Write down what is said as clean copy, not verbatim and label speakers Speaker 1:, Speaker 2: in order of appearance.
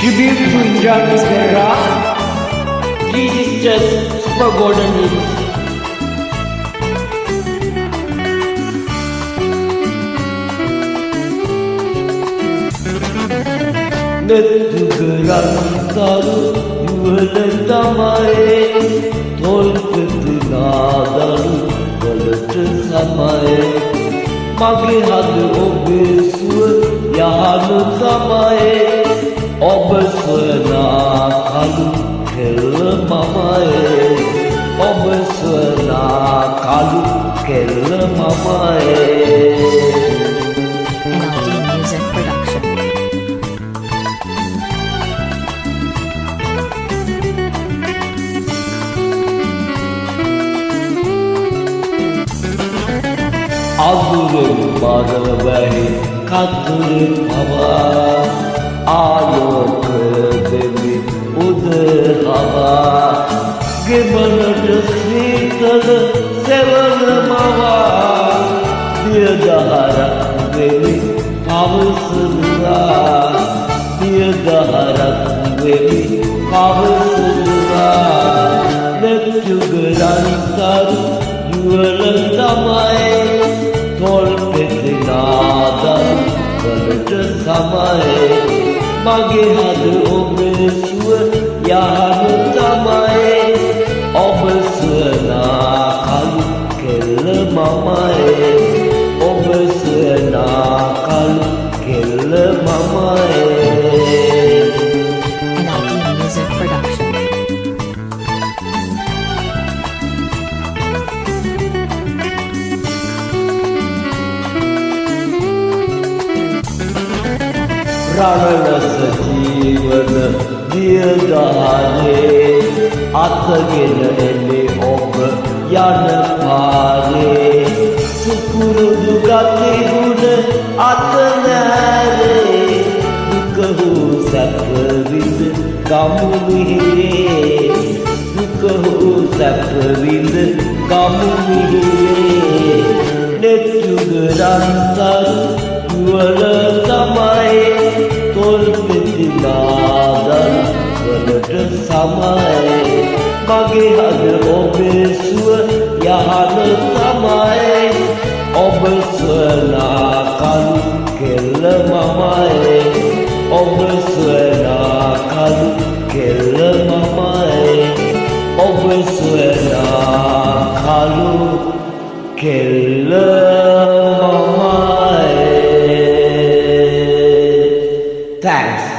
Speaker 1: Tribute to Indra Guerra, Three Sisters, Super Golden Hits.
Speaker 2: නෙත්තුගරන්තරු යුවල තමයි තොල්පති නාදරු වලට සමය මගේ හද ඔබේ සුව යහන තමයි ඔබ සොයනා කලු කෙල්ල මමය ඔබ සොයනා කලු කෙල්ල මමය
Speaker 3: NLD Music Production.
Speaker 2: අඳුරෙන් බරවැහි කතුරෙන් පවා ආලෝක දෙමි උදහවා ගෙමනට සීතල සෙවන මවා දියදහරක් වෙමි පවසනවා දියදහරක් වෙමි පවසනවා නෙත්තුගරන්තරු යුවල තමයි තොල්පෙති නාදරු වලට සමය මගේ හද ඔබේ සුව යහන තමයි ඔබ සොයනා කලු කෙල්ල මමය ඔබ සොයනා කලු කෙල්ල මමය
Speaker 3: NLD Music Production.
Speaker 2: රණරස ජීවන දියදහනේ අතගෙන එන්නේ ඔබ යන පාරේ සුකුරුදු ගති ගුණ අත නැරේ දුක හෝ සැප විඳ ගමු මිහිරේ දුක හෝ සැප විඳ ගමු මිහිරේ නෙත්තුගරන්තරු යුවල තමයි තොල්පෙති නාදරු වලට සමය මගේ හද ඔබේ සුව යහන තමයි ඔබ සොයනා කලු කෙල්ල මමය ඔබ සොයනා කලු කෙල්ල මමය ඔබ සොයනා කලු කෙල්ල මමය Thanks.